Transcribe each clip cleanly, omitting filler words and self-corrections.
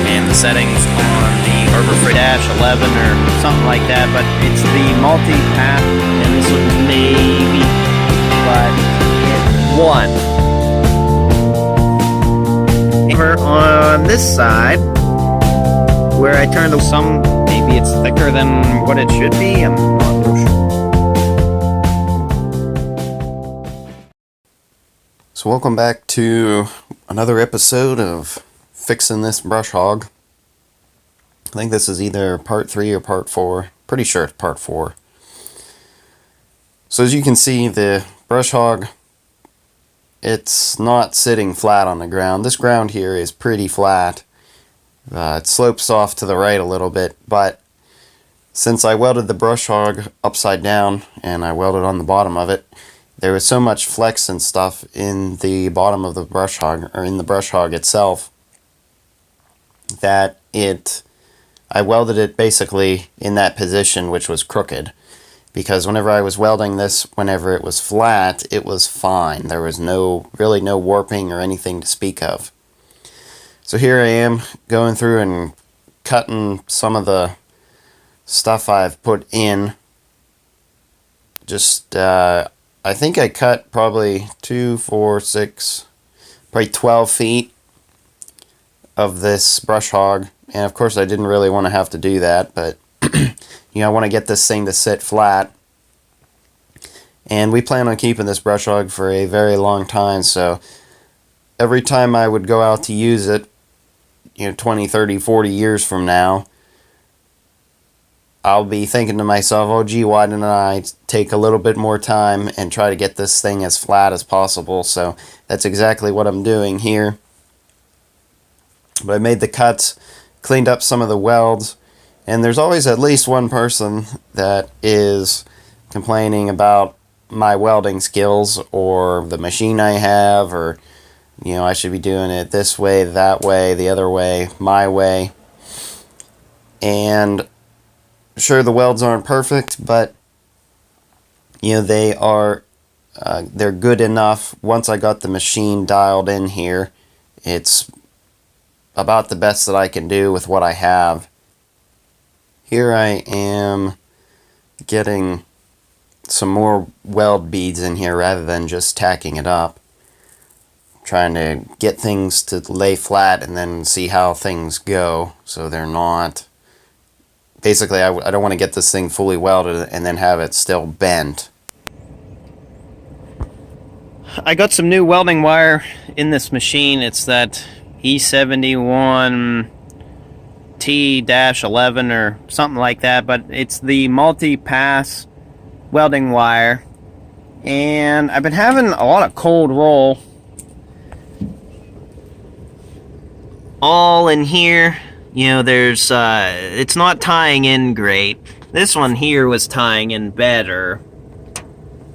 and the settings on the Harbor Freight Dash 11 or something like that, but it's the multi-path, and this one's maybe, but it won. Over on this side, where I turned the some, maybe it's thicker than what it should be, I'm not real sure. So welcome back to another episode of Fixing This Brush Hog. I think this is either part 3 or part 4. Pretty sure it's part 4. So as you can see, the brush hog, it's not sitting flat on the ground. This ground here is pretty flat. It slopes off to the right a little bit, but since I welded the brush hog upside down and I welded on the bottom of it, there was so much flex and stuff in the bottom of the brush hog, or in the brush hog itself, that I welded it basically in that position, which was crooked. Because whenever I was welding this, whenever it was flat, it was fine. There was really no warping or anything to speak of. So here I am going through and cutting some of the stuff I've put in. Just, I think I cut probably 2, 4, 6, probably 12 feet of this brush hog. And of course I didn't really want to have to do that, but you know, I want to get this thing to sit flat. And we plan on keeping this brush hog for a very long time, so every time I would go out to use it, 20, 30, 40 years from now, I'll be thinking to myself, oh gee, why didn't I take a little bit more time and try to get this thing as flat as possible? So that's exactly what I'm doing here. But I made the cuts, cleaned up some of the welds, and there's always at least one person that is complaining about my welding skills or the machine I have, or I should be doing it this way, that way, the other way, my way. And sure, the welds aren't perfect, but they're good enough. Once I got the machine dialed in here, it's about the best that I can do with what I have. Here I am getting some more weld beads in here rather than just tacking it up. Trying to get things to lay flat and then see how things go so they're not... Basically, I don't want to get this thing fully welded and then have it still bent. I got some new welding wire in this machine. It's that E71 T-11 or something like that, but it's the multi-pass welding wire. And I've been having a lot of cold roll all in here. There's, it's not tying in great. This one here was tying in better.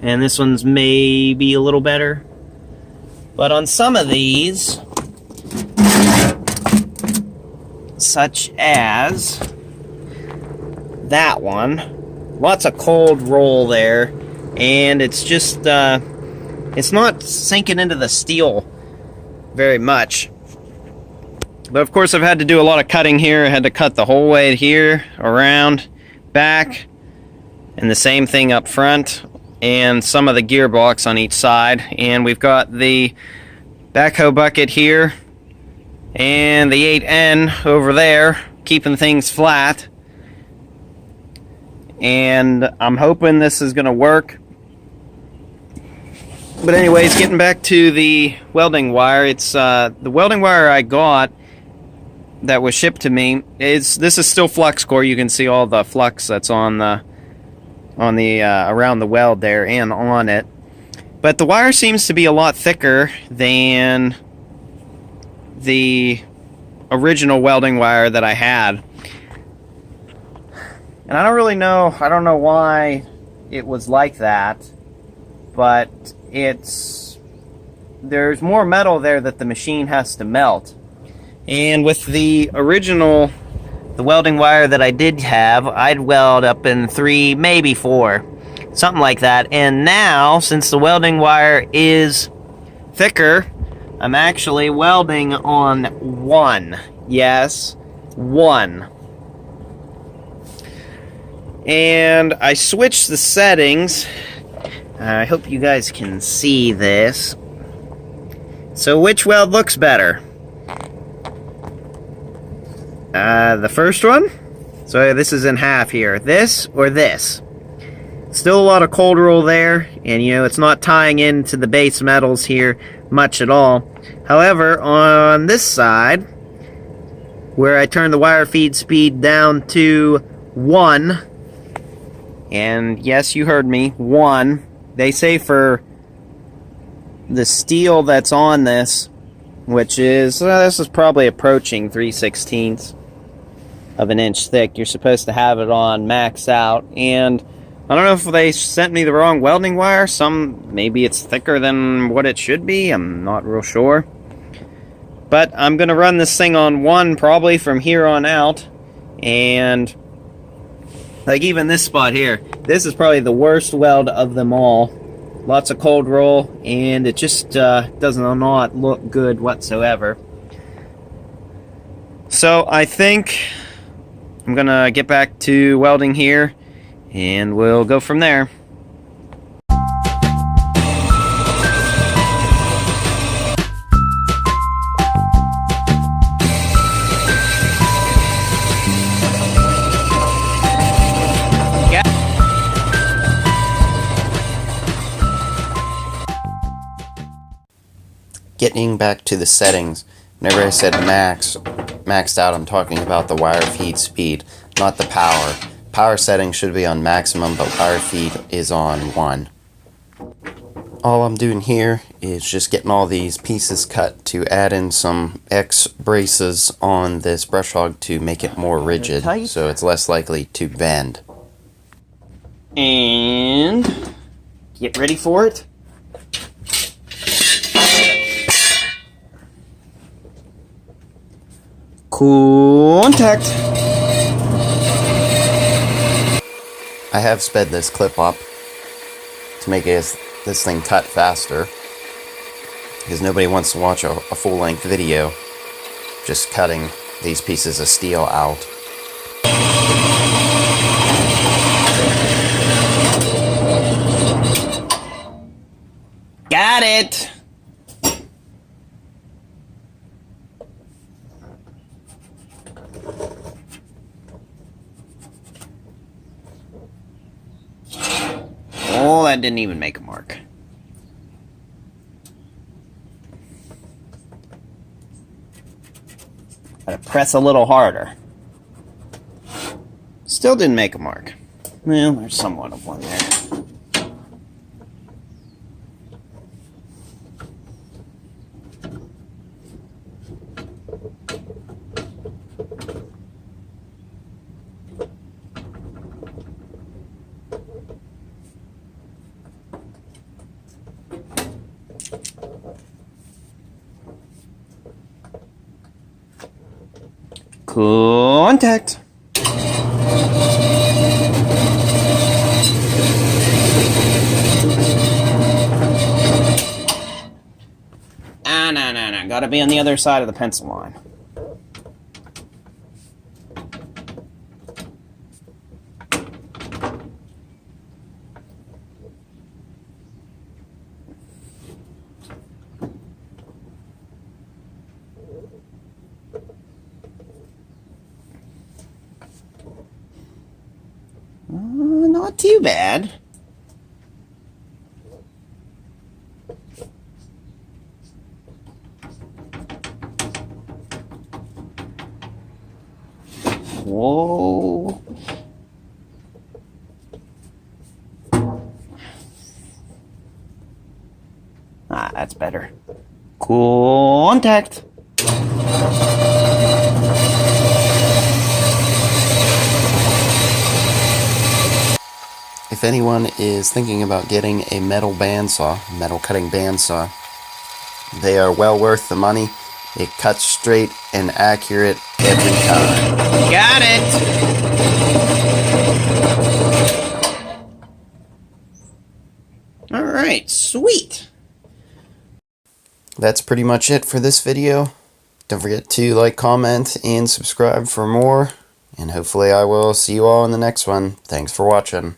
And this one's maybe a little better. But on some of these, such as that one, lots of cold roll there. And it's just, it's not sinking into the steel very much. But of course I've had to do a lot of cutting here. I had to cut the whole way here, around, back, and the same thing up front, and some of the gearbox on each side. And we've got the backhoe bucket here, and the 8N over there, keeping things flat. And I'm hoping this is going to work. But anyways, getting back to the welding wire, it's the welding wire I got that was shipped to me. This is still flux core. You can see all the flux that's on the around the weld there and on it. But the wire seems to be a lot thicker than the original welding wire that I had. And I don't really know, I don't know why it was like that, but there's more metal there that the machine has to melt. And with the original, the welding wire that I did have, I'd weld up in 3, maybe 4, something like that. And now, since the welding wire is thicker, I'm actually welding on 1. Yes, 1. And I switched the settings. I hope you guys can see this. So which weld looks better? The first one? So this is in half here. This or this? Still a lot of cold roll there, and you know, it's not tying into the base metals here much at all. However, on this side, where I turn the wire feed speed down to 1, and yes, you heard me, 1, they say for the steel that's on this, which is, this is probably approaching 3/16 of an inch thick, you're supposed to have it on max out, and I don't know if they sent me the wrong welding wire. Maybe it's thicker than what it should be. I'm not real sure. But I'm going to run this thing on 1 probably from here on out. And like even this spot here, this is probably the worst weld of them all. Lots of cold roll, and it just does not look good whatsoever. So I think I'm going to get back to welding here, and we'll go from there. Getting back to the settings, whenever I said maxed out, I'm talking about the wire feed speed, not the power. Power setting should be on maximum, but wire feed is on 1. All I'm doing here is just getting all these pieces cut to add in some X braces on this brush hog to make it more rigid, so it's less likely to bend. And get ready for it. Contact. I have sped this clip up to make this thing cut faster, because nobody wants to watch a full-length video just cutting these pieces of steel out. Got it. Oh, that didn't even make a mark. Gotta press a little harder. Still didn't make a mark. Well, there's somewhat of one there. Contact. No. Gotta be on the other side of the pencil line. Not too bad. Whoa. Ah, that's better. Contact. If anyone is thinking about getting a metal cutting bandsaw, they are well worth the money. It cuts straight and accurate every time. Got it! Alright, sweet! That's pretty much it for this video. Don't forget to like, comment, and subscribe for more. And hopefully I will see you all in the next one. Thanks for watching.